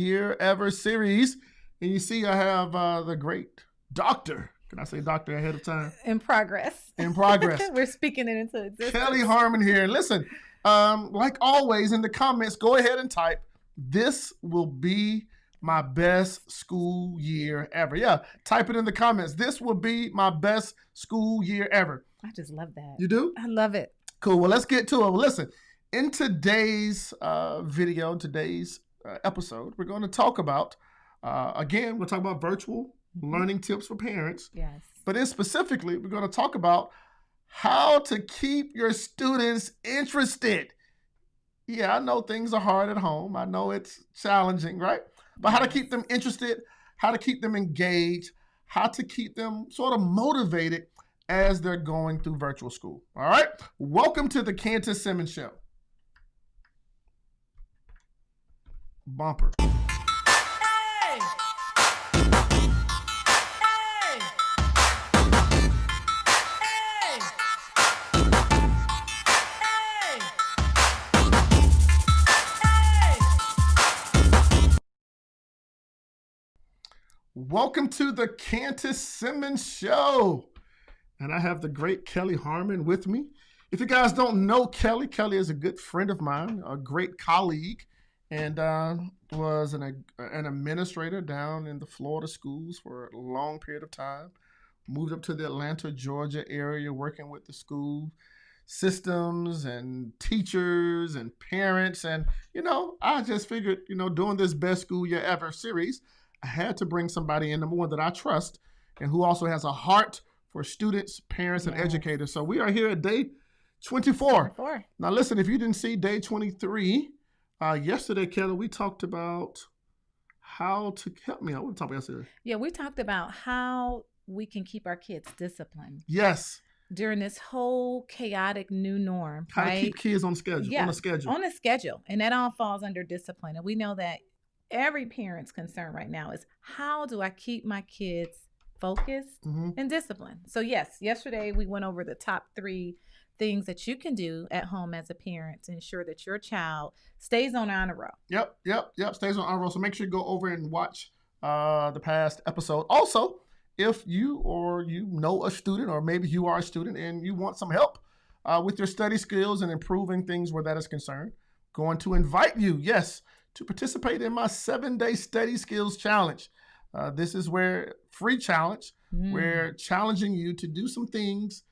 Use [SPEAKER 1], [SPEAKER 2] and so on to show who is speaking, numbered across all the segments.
[SPEAKER 1] Year Ever series. And you see I have the great doctor. Can I say doctor ahead of time?
[SPEAKER 2] In progress.
[SPEAKER 1] In progress.
[SPEAKER 2] We're speaking it into existence.
[SPEAKER 1] Kelly Harmon here. And listen, like always in the comments, go ahead and type, this will be my best school year ever. Yeah, type it in the comments. This will be my best school year ever.
[SPEAKER 2] I just love that.
[SPEAKER 1] You do?
[SPEAKER 2] I love it.
[SPEAKER 1] Cool. Well, let's get to it. Well, listen, in today's video, today's episode, we're going to talk about, again, we'll talk about virtual learning tips for parents.
[SPEAKER 2] Yes.
[SPEAKER 1] But then specifically, we're going to talk about how to keep your students interested. Yeah, I know things are hard at home. I know it's challenging, right? But how to keep them interested, how to keep them engaged, how to keep them sort of motivated as they're going through virtual school. All right? Welcome to the Kantis Simmons Show. Bumper. Welcome to the Kantis Simmons Show. And I have the great Kelly Harmon with me. If you guys don't know Kelly, Kelly is a good friend of mine, a great colleague, and was an administrator down in the Florida schools for a long period of time. Moved up to the Atlanta, Georgia area, working with the school systems and teachers and parents. And, you know, I just figured, you know, doing this Best School Year Ever series, I had to bring somebody in, number one, that I trust and who also has a heart for students, parents, and educators. So we are here at day 24. Now, listen, if you didn't see day 23, yesterday, Kelly, we talked about how to help me out. What did we talk about yesterday?
[SPEAKER 2] Yeah, we talked about how we can keep our kids disciplined.
[SPEAKER 1] Yes.
[SPEAKER 2] During this whole chaotic new norm.
[SPEAKER 1] How to keep kids on schedule.
[SPEAKER 2] Yeah,
[SPEAKER 1] on a schedule.
[SPEAKER 2] On a schedule. And that all falls under discipline. And we know that every parent's concern right now is, how do I keep my kids focused and disciplined? So yes, yesterday we went over the top 3 things that you can do at home as a parent to ensure that your child stays on honor roll.
[SPEAKER 1] Yep. Stays on honor roll. So make sure you go over and watch the past episode. Also, if you know a student, or maybe you are a student and you want some help with your study skills and improving things where that is concerned, going to invite you, yes, to participate in my 7-day study skills challenge. This is where free challenge. We're challenging you to do some things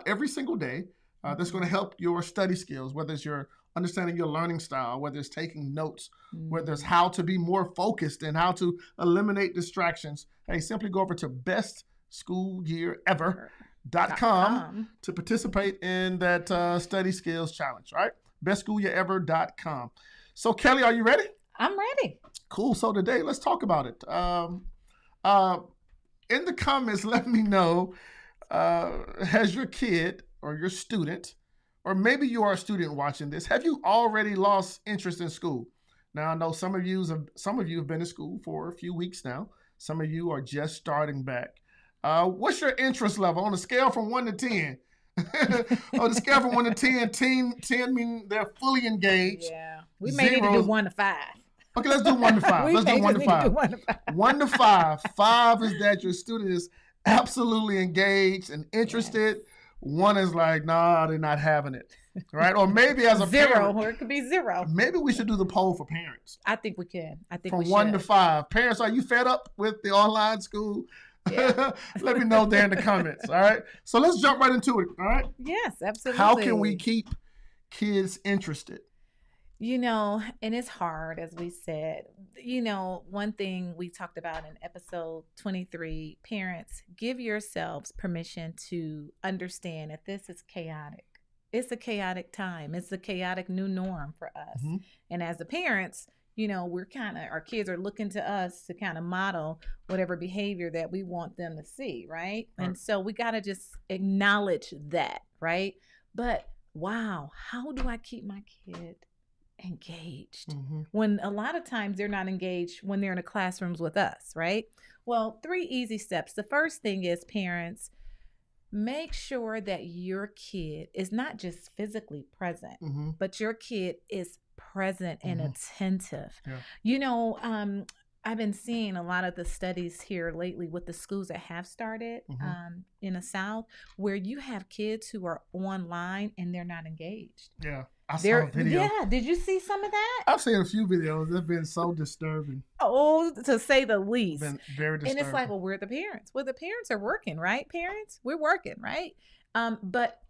[SPEAKER 1] every single day that's going to help your study skills, whether it's your understanding your learning style, whether it's taking notes, whether it's how to be more focused and how to eliminate distractions. Hey, simply go over to bestschoolyyerever.com to participate in that study skills challenge, right? bestschoolyyerever.com. So, Kelly, are you ready?
[SPEAKER 2] I'm ready.
[SPEAKER 1] Cool. So today, let's talk about it. In the comments, let me know, has your kid or your student, or maybe you are a student watching this, have you already lost interest in school? Now, I know some of you have been in school for a few weeks now. Some of you are just starting back. What's your interest level on a scale from 1 to 10? On the scale from 1 to 10, 10 mean they're fully engaged.
[SPEAKER 2] Yeah, we may need to do 1 to 5.
[SPEAKER 1] Okay, let's do 1 to 5. Let's do 1 to 5. 1 to 5. 5 is that your student is absolutely engaged and interested. Yes. 1 is like, nah, they're not having it. Right? Or maybe as a
[SPEAKER 2] 0,
[SPEAKER 1] parent,
[SPEAKER 2] or it could be 0.
[SPEAKER 1] Maybe we should do the poll for parents.
[SPEAKER 2] I think we can. I think
[SPEAKER 1] from
[SPEAKER 2] we should.
[SPEAKER 1] 1 to 5. Parents, are you fed up with the online school? Yeah. Let me know there in the comments. All right. So let's jump right into it. All right.
[SPEAKER 2] Yes, absolutely.
[SPEAKER 1] How can we keep kids interested?
[SPEAKER 2] You know, and it's hard, as we said. You know, one thing we talked about in episode 23, parents, give yourselves permission to understand that this is chaotic. It's a chaotic time. It's a chaotic new norm for us. And as the parents, you know, our kids are looking to us to kind of model whatever behavior that we want them to see, right? And so we got to just acknowledge that, right? But wow, how do I keep my kid engaged when a lot of times they're not engaged when they're in the classrooms with us, right? Well, 3 easy steps. The first thing is, parents, make sure that your kid is not just physically present, but your kid is present and attentive.
[SPEAKER 1] Yeah.
[SPEAKER 2] You know, I've been seeing a lot of the studies here lately with the schools that have started in the South, where you have kids who are online and they're not engaged.
[SPEAKER 1] Yeah. I saw a video.
[SPEAKER 2] Yeah. Did you see some of that?
[SPEAKER 1] I've seen a few videos. They've been so disturbing.
[SPEAKER 2] Oh, to say the least.
[SPEAKER 1] Been very disturbing.
[SPEAKER 2] And it's like, well, we're the parents. Well, the parents are working, right? Parents, we're working, right? But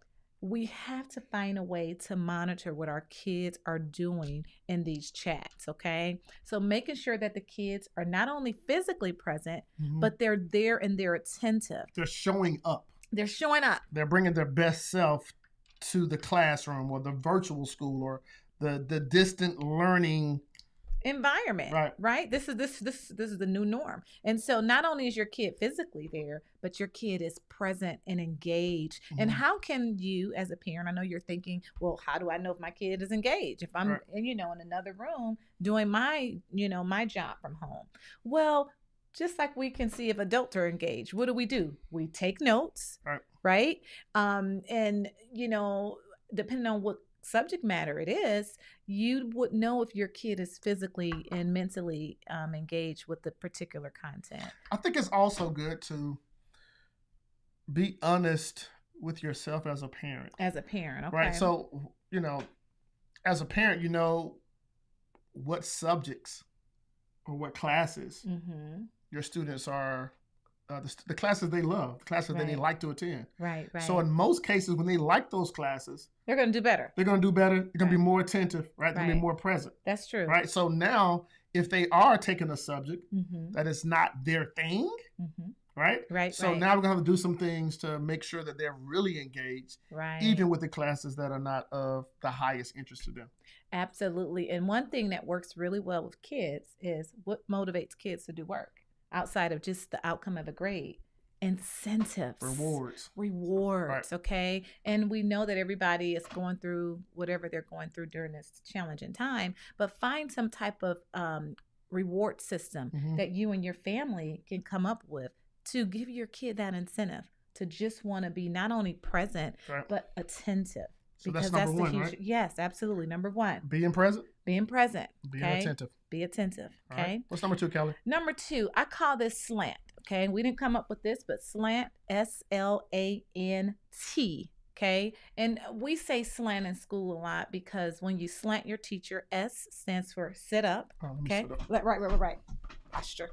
[SPEAKER 2] we have to find a way to monitor what our kids are doing in these chats, okay? So making sure that the kids are not only physically present, but they're there and they're attentive.
[SPEAKER 1] They're showing up.
[SPEAKER 2] They're showing up.
[SPEAKER 1] They're bringing their best self to the classroom or the virtual school or the distant learning
[SPEAKER 2] environment, right? This is the new norm. And so not only is your kid physically there, but your kid is present and engaged. And how can you as a parent, I know you're thinking, well, how do I know if my kid is engaged if I'm in another room doing my my job from home? Well, just like we can see if adults are engaged, what do? We take notes, right? And depending on what subject matter it is, you would know if your kid is physically and mentally engaged with the particular content.
[SPEAKER 1] I think it's also good to be honest with yourself as a parent.
[SPEAKER 2] As a parent, okay.
[SPEAKER 1] Right. So, as a parent, what subjects or what classes your students are, the classes they love, the classes that they like to attend.
[SPEAKER 2] Right.
[SPEAKER 1] So in most cases, when they like those classes,
[SPEAKER 2] they're going to do better.
[SPEAKER 1] They're going to do better. They're going to be more attentive, right? They're going to be more present.
[SPEAKER 2] That's true.
[SPEAKER 1] Right. So now, if they are taking a subject that is not their thing, right? So now we're going to have to do some things to make sure that they're really engaged, even with the classes that are not of the highest interest to them.
[SPEAKER 2] Absolutely. And one thing that works really well with kids is what motivates kids to do work outside of just the outcome of a grade. Incentives, rewards, okay? And we know that everybody is going through whatever they're going through during this challenging time, but find some type of reward system that you and your family can come up with to give your kid that incentive to just want to be not only present but attentive.
[SPEAKER 1] So because that's number one,
[SPEAKER 2] right? Yes, absolutely. Number one.
[SPEAKER 1] Being present.
[SPEAKER 2] Being present.
[SPEAKER 1] Being attentive.
[SPEAKER 2] Be attentive. Okay.
[SPEAKER 1] Right. What's number 2, Kelly?
[SPEAKER 2] Number 2, I call this slant. Okay. We didn't come up with this, but slant, SLANT. Okay. And we say slant in school a lot because when you slant your teacher, S stands for sit up. Okay. Right. Posture.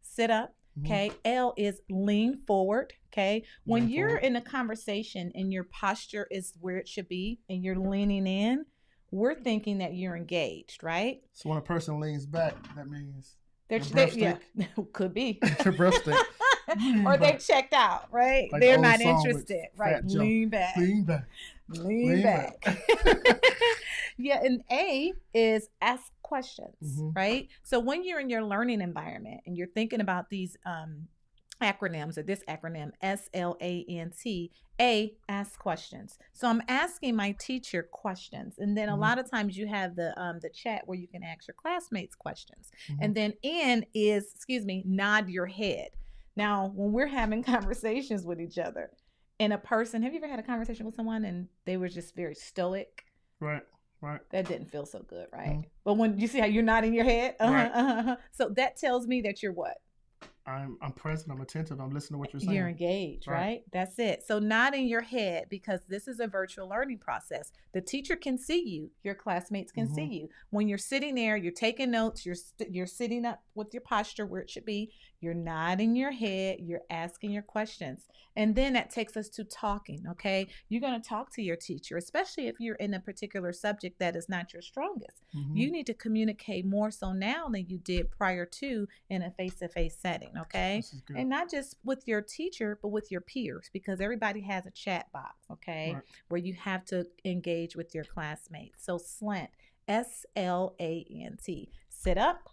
[SPEAKER 2] Sit up. Okay. L is lean forward. Okay. When you're in a conversation and your posture is where it should be and you're leaning in, we're thinking that you're engaged, right?
[SPEAKER 1] So when a person leans back, that means
[SPEAKER 2] could be.
[SPEAKER 1] Your breath stink.
[SPEAKER 2] Or they checked out, right?
[SPEAKER 1] Like
[SPEAKER 2] they're not interested, right? Lean back. Yeah, and A is ask questions, right? So when you're in your learning environment and you're thinking about these acronyms or this acronym SLANT, A, ask questions. So I'm asking my teacher questions, and then a lot of times you have the chat where you can ask your classmates questions, and then N is nod your head. Now when we're having conversations with each other, and a person, have you ever had a conversation with someone and they were just very stoic?
[SPEAKER 1] Right.
[SPEAKER 2] That didn't feel so good, right? But when you see how you're nodding your head, so that tells me that you're what?
[SPEAKER 1] I'm present, I'm attentive, I'm listening to what you're saying.
[SPEAKER 2] You're engaged, right? That's it. So nodding your head, because this is a virtual learning process. The teacher can see you, your classmates can see you. When you're sitting there, you're taking notes, you're sitting up with your posture where it should be, you're nodding your head, you're asking your questions. And then that takes us to talking, okay? You're going to talk to your teacher, especially if you're in a particular subject that is not your strongest. You need to communicate more so now than you did prior to in a face-to-face setting, okay? And not just with your teacher, but with your peers, because everybody has a chat box, okay, where you have to engage with your classmates. So slant, SLANT, sit up,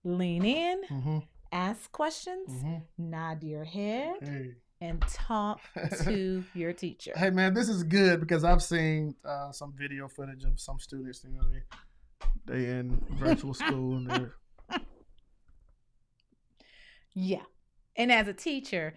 [SPEAKER 2] lean in, ask questions, nod your head, and talk to your teacher.
[SPEAKER 1] Hey man, this is good because I've seen some video footage of some students, they in virtual school and they're
[SPEAKER 2] and as a teacher,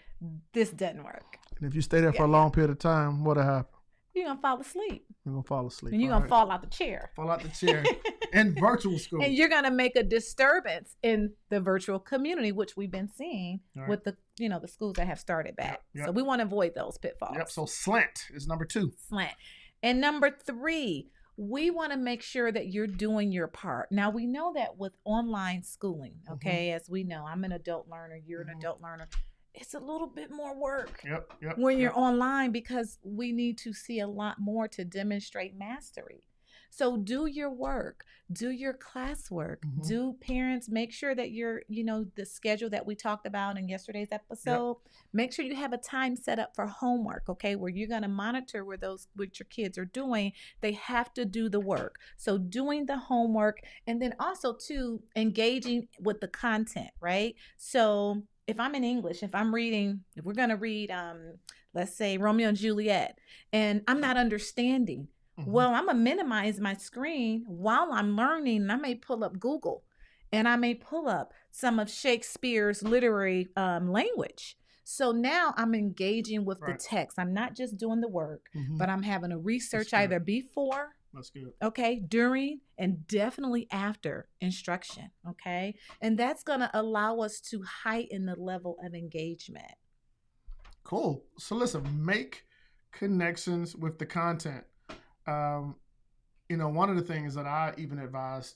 [SPEAKER 2] this doesn't work.
[SPEAKER 1] And if you stay there for a long period of time, what'll happen?
[SPEAKER 2] you're going to fall asleep.
[SPEAKER 1] You're going to fall asleep.
[SPEAKER 2] And you're going to fall out the chair.
[SPEAKER 1] Fall out the chair in virtual school.
[SPEAKER 2] And you're going to make a disturbance in the virtual community, which we've been seeing with the, the schools that have started back.
[SPEAKER 1] Yep.
[SPEAKER 2] So we want to avoid those pitfalls.
[SPEAKER 1] Yep. So slant is number 2.
[SPEAKER 2] Slant. And number 3, we want to make sure that you're doing your part. Now, we know that with online schooling, okay, as we know, I'm an adult learner, you're an adult learner. It's a little bit more work when you're online, because we need to see a lot more to demonstrate mastery. So do your work, do your classwork, do parents make sure that you're, the schedule that we talked about in yesterday's episode, make sure you have a time set up for homework, okay, where you're going to monitor what your kids are doing. They have to do the work. So doing the homework, and then also too, engaging with the content, right? So if I'm in English, if we're going to read, let's say Romeo and Juliet, and I'm not understanding, well, I'm going to minimize my screen while I'm learning. And I may pull up Google, and I may pull up some of Shakespeare's literary language. So now I'm engaging with the text. I'm not just doing the work, but I'm having a research either before,
[SPEAKER 1] that's good,
[SPEAKER 2] okay, during, and definitely after instruction, okay? And that's going to allow us to heighten the level of engagement.
[SPEAKER 1] Cool. So listen, make connections with the content. One of the things that I even advise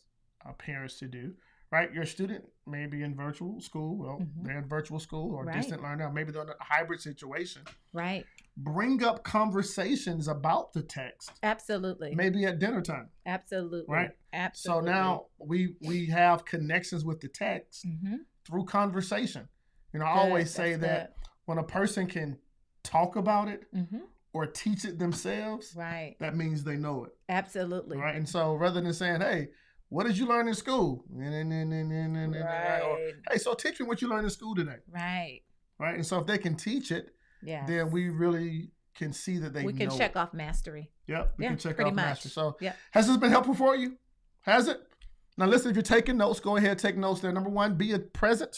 [SPEAKER 1] parents to do, right? Your student may be in virtual school. Well, they're in virtual school or distant learning, or maybe they're in a hybrid situation.
[SPEAKER 2] Right.
[SPEAKER 1] Bring up conversations about the text.
[SPEAKER 2] Absolutely.
[SPEAKER 1] Maybe at dinner time.
[SPEAKER 2] Absolutely.
[SPEAKER 1] Right.
[SPEAKER 2] Absolutely.
[SPEAKER 1] So now we have connections with the text through conversation. I always say that when a person can talk about it or teach it themselves, that means they know it.
[SPEAKER 2] Absolutely.
[SPEAKER 1] Right. And so rather than saying, hey, what did you learn in school? Or, hey, so teach me what you learned in school today.
[SPEAKER 2] Right.
[SPEAKER 1] Right. And so if they can teach it, then we really can see that they know.
[SPEAKER 2] We can check off mastery.
[SPEAKER 1] Yep. We can check off mastery. So
[SPEAKER 2] has
[SPEAKER 1] this been helpful for you? Has it? Now listen, if you're taking notes, go ahead, take notes there. Number 1, be present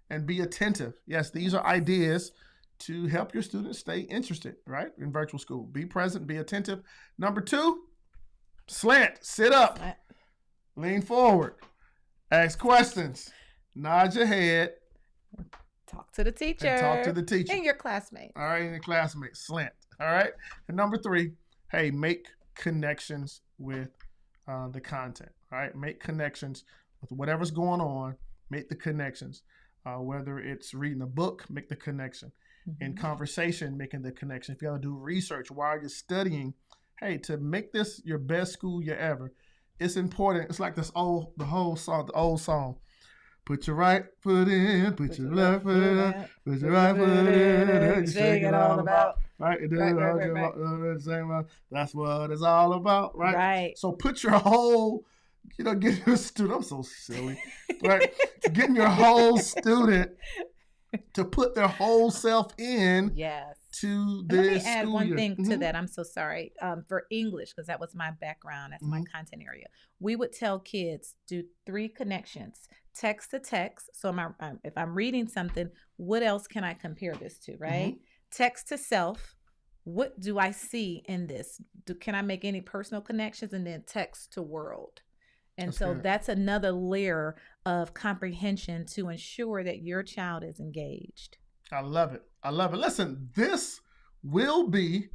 [SPEAKER 1] and be attentive. Yes, these are ideas to help your students stay interested, right, in virtual school. Be present, be attentive. Number 2, slant, sit up, lean forward, ask questions, nod your head.
[SPEAKER 2] Talk to the teacher.
[SPEAKER 1] And talk to the teacher.
[SPEAKER 2] And your classmates.
[SPEAKER 1] All right, and your classmates, slant. All right. And number 3, hey, make connections with the content, all right? Make connections with whatever's going on. Make the connections. Whether it's reading a book, make the connection. In conversation, making the connection. If you got to do research while you're studying, hey, to make this your best school year ever, it's important. It's like the old song. Put your right foot in, put your left foot up, put your right foot in, and you shake it all about. Right? That's what it's all about, right?
[SPEAKER 2] Right.
[SPEAKER 1] So put your whole, get your student, I'm so silly, right? Getting your whole student to put their whole self in to this.
[SPEAKER 2] Let me add
[SPEAKER 1] school
[SPEAKER 2] one
[SPEAKER 1] year.
[SPEAKER 2] thing to that. I'm so sorry. For English, because that was my background. That's my content area. We would tell kids, do 3 connections. Text to text. So if I'm reading something, what else can I compare this to, right? Text to self. What do I see in this? Can I make any personal connections? And then text to world. And that's another layer of comprehension to ensure that your child is engaged.
[SPEAKER 1] I love it. Listen, this will be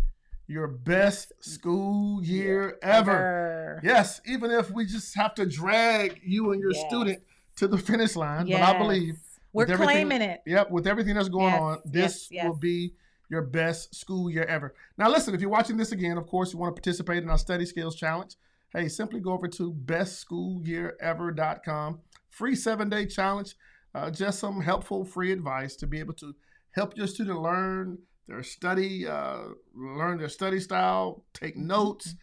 [SPEAKER 1] your best school year ever. Yes, even if we just have to drag you and your student to the finish line. But I believe
[SPEAKER 2] we're claiming it.
[SPEAKER 1] Yep, with everything that's going on, this will be your best school year ever. Now, listen, if you're watching this again, of course, you want to participate in our Study Skills Challenge. Hey, simply go over to bestschoolyierever.com. Free 7-day challenge. Just some helpful free advice to be able to help your student learn their study style, take notes,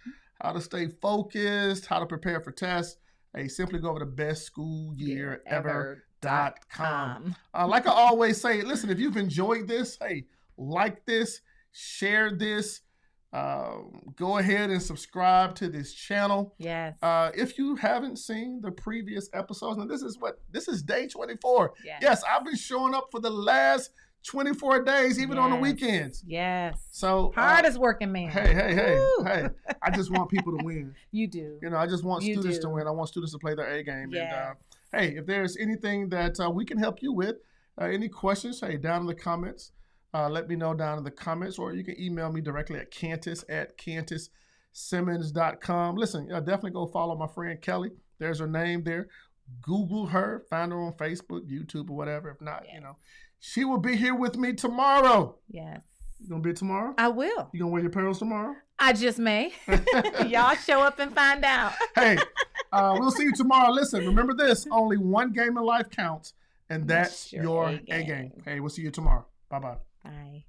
[SPEAKER 1] how to stay focused, how to prepare for tests. Hey, simply go over to bestschoolyierever.com. Like I always say, listen, if you've enjoyed this, hey, like this, share this. Go ahead and subscribe to this channel.
[SPEAKER 2] Yes.
[SPEAKER 1] If you haven't seen the previous episodes, now this is day 24. Yes, I've been showing up for the last 24 days, even on the weekends.
[SPEAKER 2] Yes.
[SPEAKER 1] So
[SPEAKER 2] hardest working man.
[SPEAKER 1] Hey. I just want people to win.
[SPEAKER 2] You do.
[SPEAKER 1] I just want students to win. I want students to play their A game.
[SPEAKER 2] Yes.
[SPEAKER 1] And hey, if there's anything that we can help you with, any questions, hey, down in the comments. Let me know down in the comments, or you can email me directly at Kantis@KantisSimmons.com. Listen, definitely go follow my friend Kelly. There's her name there. Google her, find her on Facebook, YouTube, or whatever. If not, she will be here with me tomorrow.
[SPEAKER 2] Yes.
[SPEAKER 1] You gonna be tomorrow?
[SPEAKER 2] I will.
[SPEAKER 1] You gonna wear your pearls tomorrow?
[SPEAKER 2] I just may. Y'all show up and find out.
[SPEAKER 1] Hey, we'll see you tomorrow. Listen, remember this: only one game in life counts, and that's your A game. Hey, we'll see you tomorrow. Bye-bye.
[SPEAKER 2] Bye.